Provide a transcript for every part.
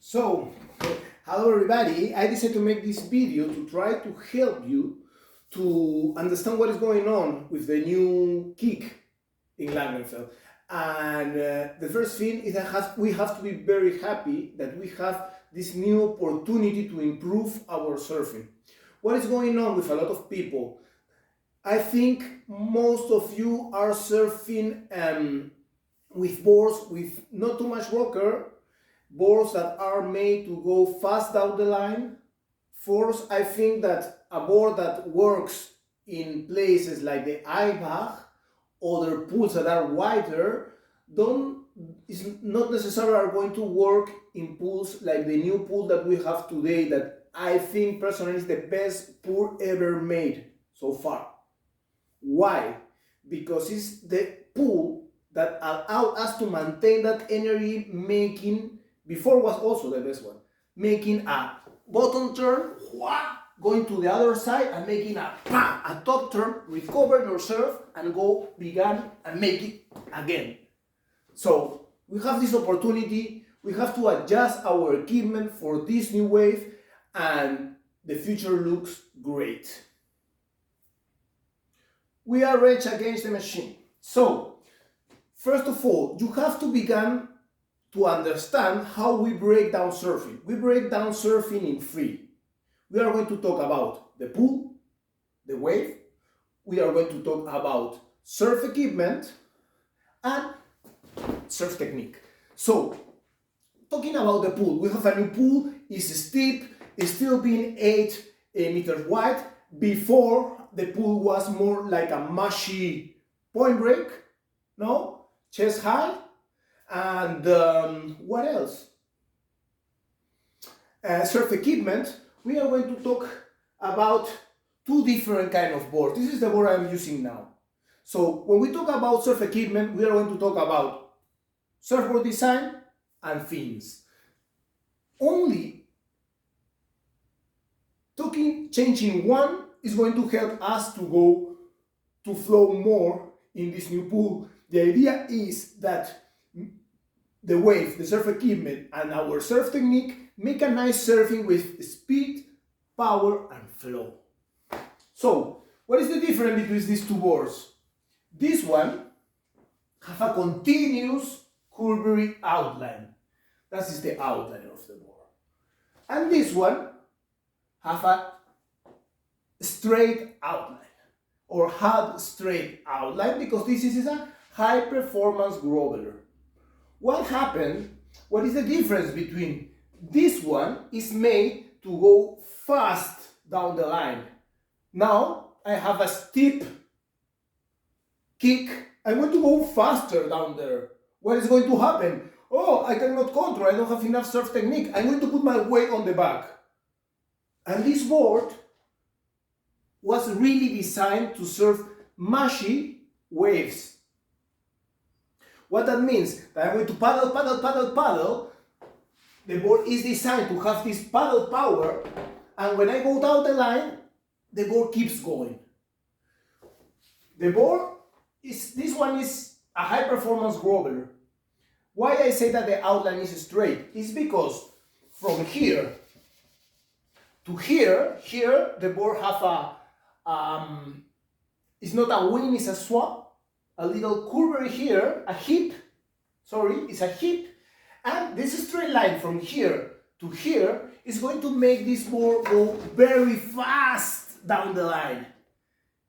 So, hello everybody. I decided to make this video to try to help you to understand what is going on with the new kick in Langenfeld. And the first thing is that we have to be very happy that we have this new opportunity to improve our surfing. What is going on with a lot of people? I think most of you are surfing with boards with not too much rocker, boards that are made to go fast down the line. First, I think that a board that works in places like the Eibach, other pools that are wider, is not necessarily are going to work in pools like the new pool that we have today, that I think personally is the best pool ever made so far. Why? Because it's the pool that allowed us to maintain that energy making. Before was also the best one, making a bottom turn, going to the other side and making a top turn, recover your surf and go begin and make it again. So we have this opportunity, we have to adjust our equipment for this new wave, and the future looks great. We are rage against the machine. So first of all, you have to begin to understand how we break down surfing. We break down surfing in three. We are going to talk about the pool, the wave, we are going to talk about surf equipment, and surf technique. So, talking about the pool, we have a new pool, it's steep, it's still being 8 meters wide. Before, the pool was more like a mushy point break, no? Chest high. And what else? Surf equipment, we are going to talk about two different kind of boards. This is the board I'm using now. So when we talk about surf equipment, we are going to talk about surfboard design and fins. Only changing one is going to help us to flow more in this new pool. The idea is that the wave, the surf equipment, and our surf technique make a nice surfing with speed, power, and flow. So, what is the difference between these two boards? This one has a continuous curvy outline. That is the outline of the board. And this one has a straight outline, or hard straight outline, because this is a high performance groveler. What happened? What is the difference between this one is made to go fast down the line? Now I have a steep kick. I'm going to go faster down there. What is going to happen? Oh, I cannot control. I don't have enough surf technique. I'm going to put my weight on the back. And this board was really designed to surf mushy waves. What that means, that I'm going to paddle. The board is designed to have this paddle power, and when I go down the line, the board keeps going. This one is a high performance groveler. Why I say that the outline is straight is because from here to here, the board have it's not a wing, it's a swap. A little curve here, it's a hip, and this straight line from here to here is going to make this board go very fast down the line.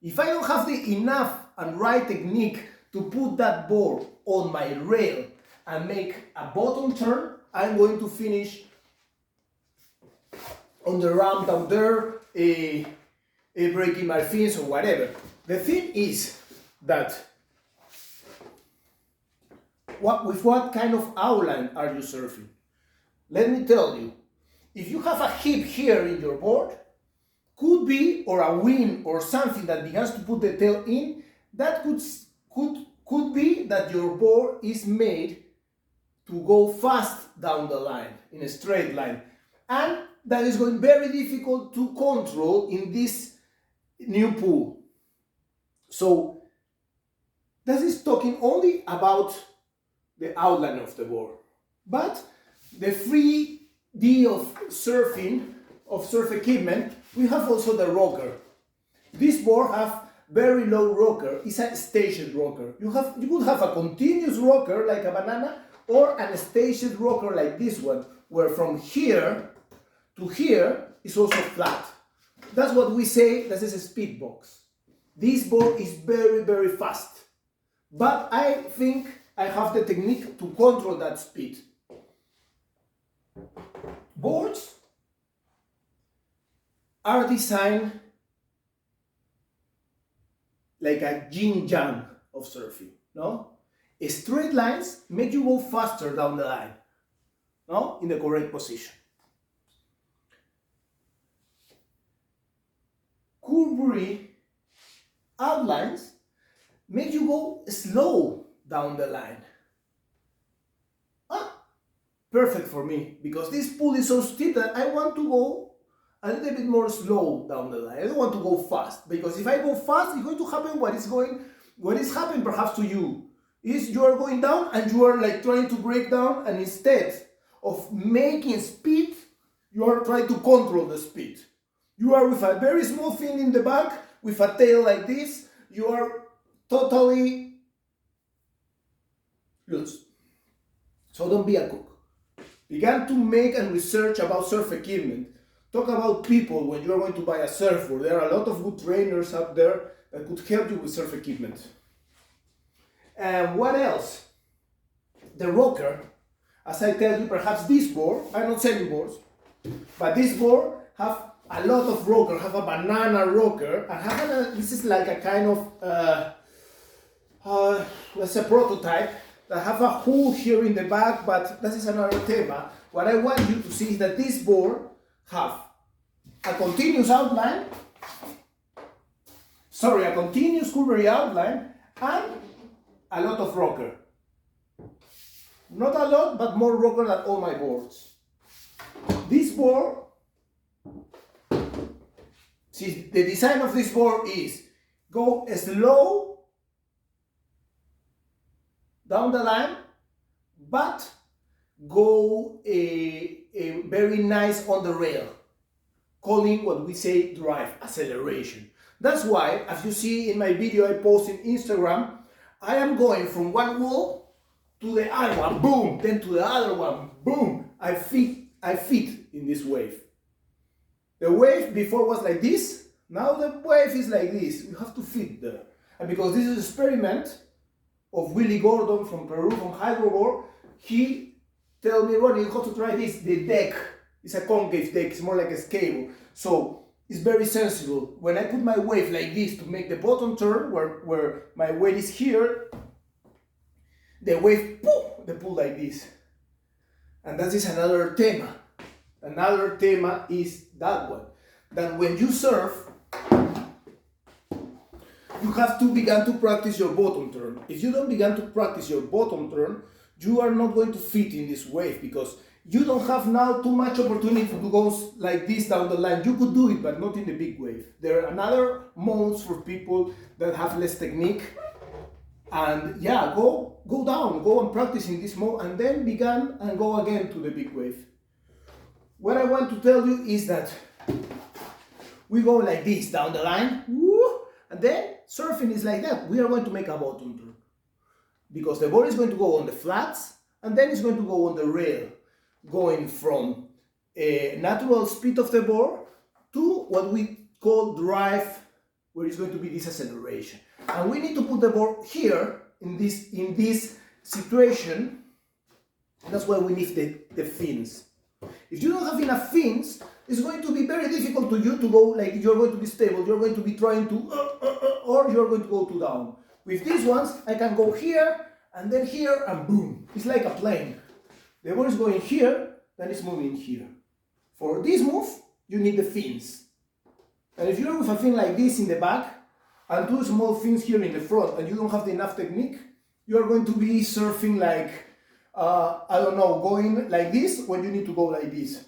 If I don't have the enough and right technique to put that board on my rail and make a bottom turn, I'm going to finish on the ramp down there, breaking my fins or whatever. The thing is that with what kind of outline are you surfing? Let me tell you, if you have a hip here in your board, could be, or a wing or something that begins to put the tail in, that could be that your board is made to go fast down the line, in a straight line. And that is going very difficult to control in this new pool. So, that is talking only about the outline of the board. But the three D of surfing, of surf equipment, we have also the rocker. This board have very low rocker. It's a staged rocker. You could have a continuous rocker like a banana, or an staged rocker like this one, where from here to here is also flat. That's what we say, this is a speed box. This board is very, very fast. But I think I have the technique to control that speed. Boards are designed like a yin-yang of surfing, no? Straight lines make you go faster down the line, no? In the correct position. Curvy outlines make you go slow down the line. Perfect for me, because this pool is so steep that I want to go a little bit more slow down the line. I don't want to go fast, because if I go fast, it's going to happen what is happening perhaps to you, is you are going down and you are like trying to break down, and instead of making speed, you are trying to control the speed. You are with a very small fin in the back, with a tail like this, you are totally loose. So don't be a cook. Begin to make and research about surf equipment. Talk about people when you are going to buy a surfboard. There are a lot of good trainers out there that could help you with surf equipment. And what else? The rocker. As I tell you, perhaps this board, I'm not selling boards, but this board have a lot of rocker, have a banana rocker, and this is like a kind of, let's say prototype, that have a hole here in the back, but this is another tema. What I want you to see is that this board have a continuous outline, a continuous curvy outline, and a lot of rocker. Not a lot, but more rocker than all my boards. This board, see, the design of this board is go slow down the line, but go very nice on the rail, calling what we say drive, acceleration. That's why, as you see in my video I post in Instagram, I am going from one wall to the other one, boom, then to the other one, boom. I fit in this wave. The wave before was like this, now the wave is like this. You have to fit there. And because this is an experiment of Willie Gordon from Peru, from Hydroboard, he tell me, Ronnie, you have to try this. The deck is a concave deck, it's more like a cable. So it's very sensible. When I put my wave like this to make the bottom turn, where my weight is here, the wave, poof, the pull like this. And that is another tema. Another tema is that one. That when you surf, you have to begin to practice your bottom turn. If you don't begin to practice your bottom turn, you are not going to fit in this wave, because you don't have now too much opportunity to go like this down the line. You could do it, but not in the big wave. There are another modes for people that have less technique. And yeah, go down, go and practice in this mode, and then begin and go again to the big wave. What I want to tell you is that we go like this down the line, woo, and then surfing is like that. We are going to make a bottom turn, because the board is going to go on the flats, and then it's going to go on the rail, going from a natural speed of the board to what we call drive, where it's going to be this acceleration. And we need to put the board here in this situation. That's why we need the fins. If you don't have enough fins, it's going to be very difficult to you to go like you're going to be stable. You're going to be trying to or you're going to go to down. With these ones, I can go here and then here and boom. It's like a plane. The board is going here, then it's moving here. For this move, you need the fins. And if you're with a fin like this in the back and two small fins here in the front, and you don't have enough technique, you're going to be surfing like, I don't know, going like this when you need to go like this.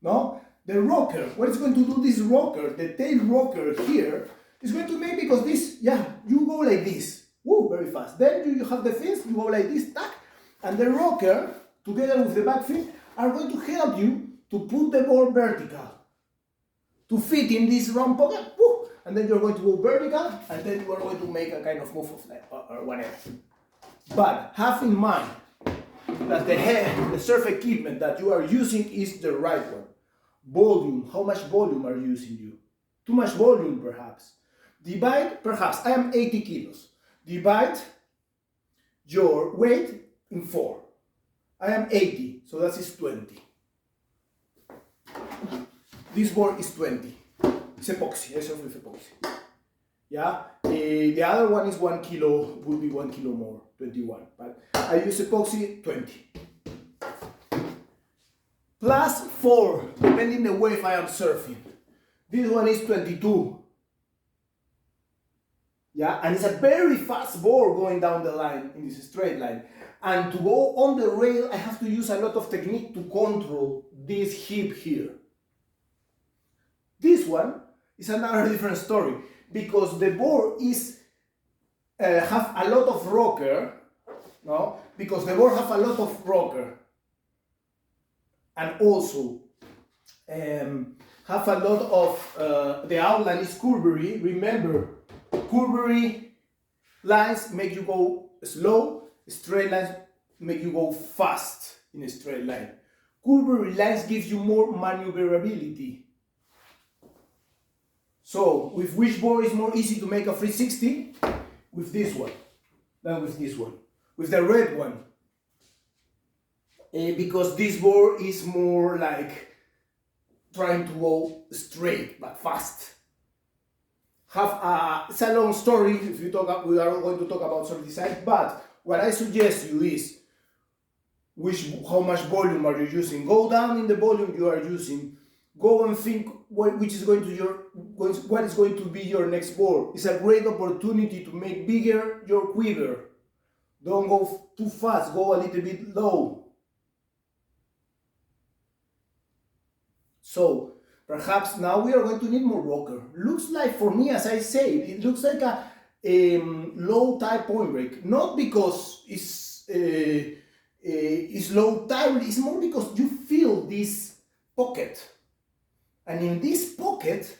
No? The rocker, what is going to do this rocker, the tail rocker here, is going to make, because this, yeah, you go like this, woo, very fast. Then you have the fins, you go like this, tack, and the rocker, together with the back fin, are going to help you to put the board vertical, to fit in this round pocket, and then you're going to go vertical, and then you are going to make a kind of move of that, or whatever. But have in mind that the surf equipment that you are using is the right one. Volume, how much volume are you using? Too much volume, perhaps. Divide, perhaps, I am 80 kilos. Divide your weight in 4. I am 80, so that is 20. This board is 20. It's epoxy, I surf with epoxy. Yeah, the other one is 1 kilo, would be 1 kilo more, 21. But I use epoxy 20. Plus 4, depending the wave I am surfing. This one is 22. Yeah, and it's a very fast board going down the line in this straight line. And to go on the rail, I have to use a lot of technique to control this hip here. This one is another different story because the board is have a lot of rocker, no? Because the board have a lot of rocker, and also have a lot of the outline is curvery. Remember, curvery lines make you go slow. Straight lines make you go fast in a straight line. Curvery lines gives you more maneuverability. So, with which board is more easy to make a 360? With this one, than with this one. With the red one. Because this board is more like trying to go straight but fast. It's a long story if we are going to talk about surf design, but what I suggest you is how much volume are you using. Go down in the volume you are using. Go and think what is going to be your next board. It's a great opportunity to make bigger your quiver. Don't go too fast, go a little bit low. So perhaps now we are going to need more rocker. Looks like, for me, as I say, it looks like a low tide point break. Not because it's low tide, it's more because you feel this pocket. And in this pocket,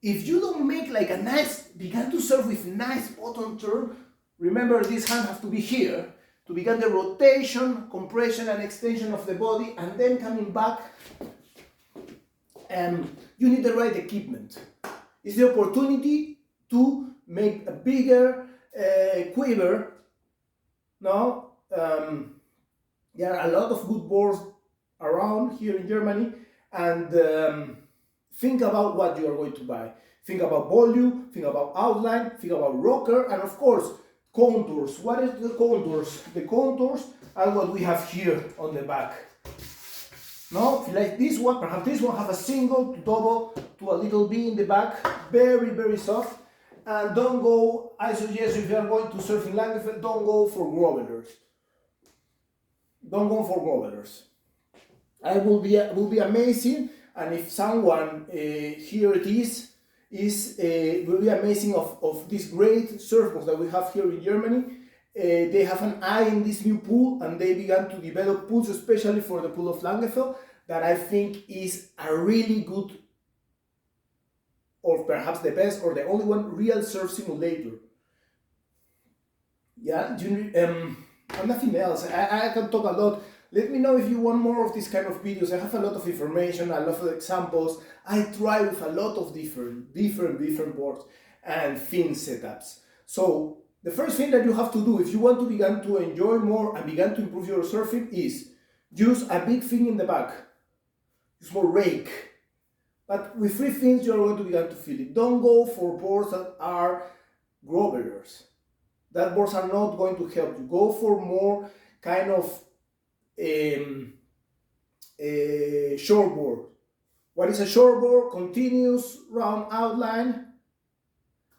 if you don't make like a nice, begin to surf with nice bottom turn, remember this hand has to be here, to begin the rotation, compression and extension of the body, and then coming back, you need the right equipment. It's the opportunity to make a bigger quiver. Now, there are a lot of good boards around here in Germany, and think about what you are going to buy. Think about volume, think about outline, think about rocker, and of course, contours. What is the contours? The contours are what we have here on the back. No, like this one, perhaps this one have a single to double to a little B in the back, very, very soft. And don't go, I suggest if you are going to surf in Langenfeld, don't go for grovelers. Don't go for grovelers. It will be amazing, and if someone here it is will be amazing of this great surfboards that we have here in Germany. They have an eye in this new pool, and they began to develop pools especially for the pool of Langenfeld that I think is a really good, or perhaps the best or the only one, real surf simulator. Yeah, and nothing else. I can talk a lot. Let me know if you want more of this kind of videos. I have a lot of information, a lot of examples. I try with a lot of different boards and fin setups. So the first thing that you have to do if you want to begin to enjoy more and begin to improve your surfing is use a big fin in the back. Use more rake. But with 3 fins you are going to begin to feel it. Don't go for boards that are grovelers. That boards are not going to help you. Go for more kind of shortboard. What is a shortboard? Continuous round outline,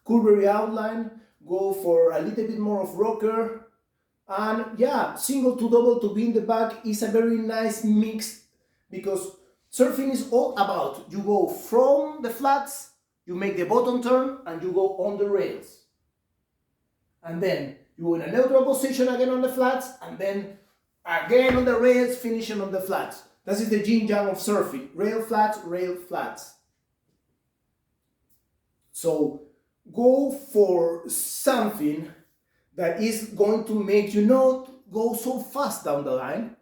curvery outline. Go for a little bit more of rocker, and yeah, single to double to be in the back is a very nice mix, because surfing is all about you go from the flats, you make the bottom turn, and you go on the rails, and then you go in a neutral position again on the flats, and then again on the rails, finishing on the flats. That is the yin yang of surfing. Rail flats, rail flats. So go for something that is going to make you not go so fast down the line,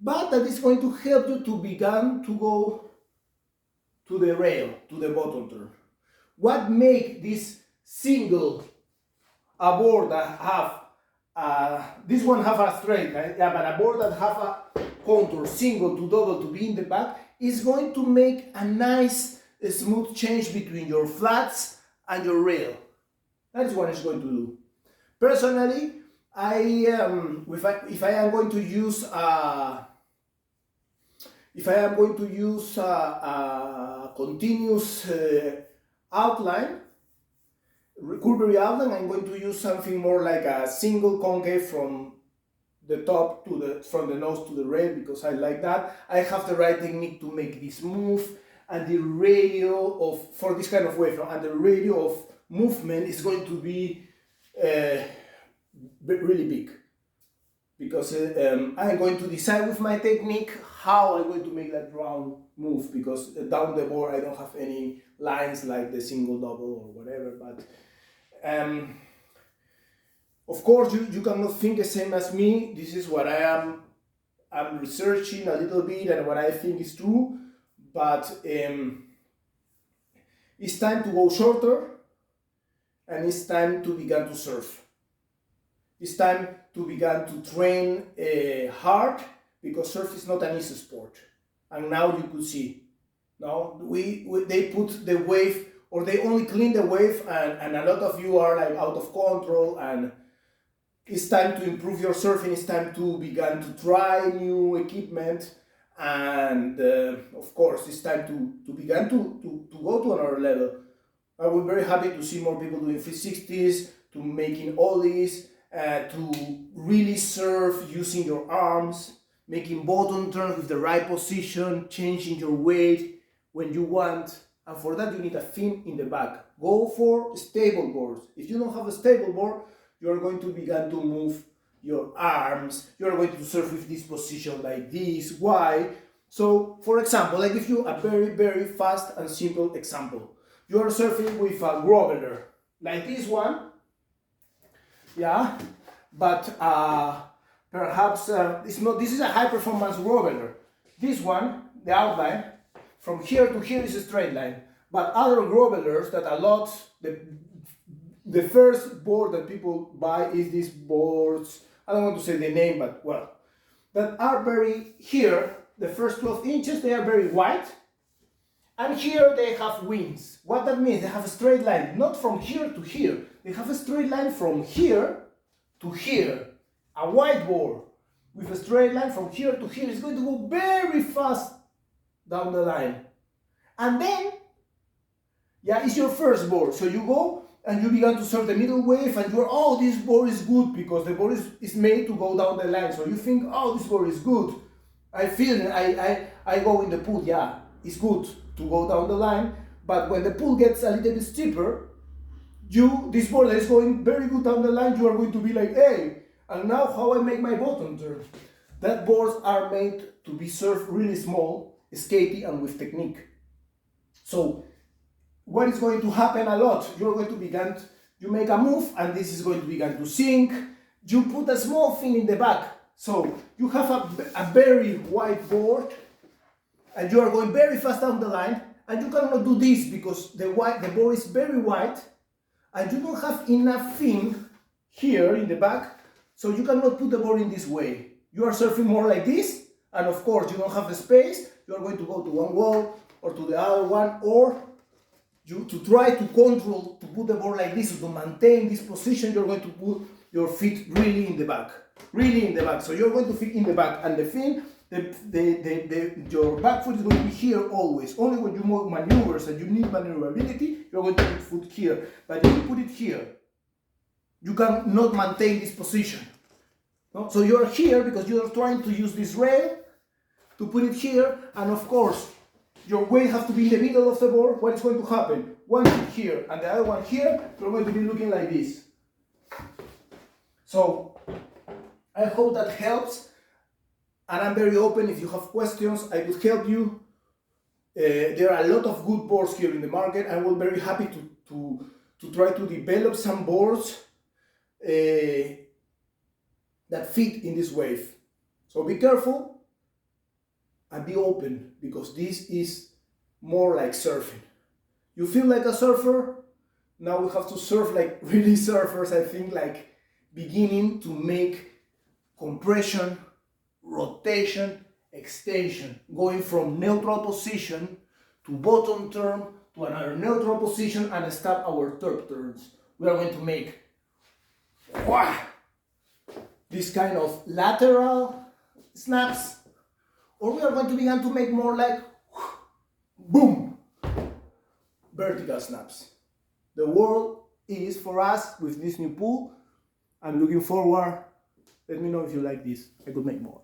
but that is going to help you to begin to go to the rail, to the bottom turn. What makes this single a board that have this one have a straight, right? Yeah, but a board that have a contour single to double to be in the back is going to make a nice smooth change between your flats and your rail. That is what it's going to do. Personally, if I am going to use a continuous outline, curvy outline, I'm going to use something more like a single concave from the top to from the nose to the rail, because I like that. I have the right technique to make this move, and the radio for this kind of wave, and the radio of movement is going to be really big, because I'm going to decide with my technique how I'm going to make that round move, because down the board I don't have any lines like the single, double, or whatever. But of course you cannot think the same as me. This is what I'm researching a little bit and what I think is true, but it's time to go shorter, and it's time to begin to surf. It's time to begin to train hard, because surf is not an easy sport. And now you could see, now they put the wave, or they only clean the wave, and a lot of you are like out of control, and it's time to improve your surfing. It's time to begin to try new equipment, and of course it's time to begin to go to another level. I was very happy to see more people doing 360s, to making ollies, to really surf using your arms, making bottom turns with the right position, changing your weight when you want. And for that you need a fin in the back. Go for stable boards. If you don't have a stable board, you are going to begin to move your arms. You are going to surf with this position like this. Why? So, for example, I give you a very, very fast and simple example. You are surfing with a groveler, like this one. Yeah, but perhaps it's not. This is a high performance groveler. This one, the outline from here to here is a straight line. But other grovelers that a lot, the first board that people buy is these boards. I don't want to say the name, but well, that are very here. The first 12 inches they are very wide, and here they have wings. What that means? They have a straight line, not from here to here. They have a straight line from here to here. A wide board with a straight line from here to here is going to go very fast down the line. And then, yeah, it's your first board. So you go and you begin to surf the middle wave, and you're, oh, this board is good because the board is made to go down the line. So you think, oh, this board is good. I feel it. I go in the pool, yeah, it's good to go down the line. But when the pool gets a little bit steeper, this board that is going very good down the line, you are going to be like, hey, and now how I make my bottom turn? That boards are made to be surfed really small, skatey, and with technique. So what is going to happen a lot? You're going to begin, you make a move, and this is going to begin to sink. You put a small thing in the back. So you have a very wide board, and you are going very fast down the line, and you cannot do this because the board is very wide, and you don't have enough fin here in the back, so you cannot put the board in this way. You are surfing more like this, and of course you don't have the space. You are going to go to one wall or to the other one, or to try to control, to put the board like this, to maintain this position, you're going to put your feet really in the back. Really in the back. So you're going to fit in the back, and the fin, your back foot is going to be here always. Only when you make maneuvers and you need maneuverability, you're going to put foot here. But if you put it here, you cannot maintain this position. No? So you're here because you're trying to use this rail to put it here, and of course, your weight has to be in the middle of the board. What is going to happen? One foot here and the other one here, you're going to be looking like this. So I hope that helps. And I'm very open. If you have questions, I could help you. There are a lot of good boards here in the market. I will be very happy to try to develop some boards that fit in this wave. So be careful and be open, because this is more like surfing. You feel like a surfer? Now we have to surf like really surfers, I think, like beginning to make compression, rotation, extension, going from neutral position to bottom turn to another neutral position and stop our third turns. We are going to make this kind of lateral snaps, or we are going to begin to make more like boom, vertical snaps. The world is for us with this new pool. I'm looking forward. Let me know if you like this. I could make more.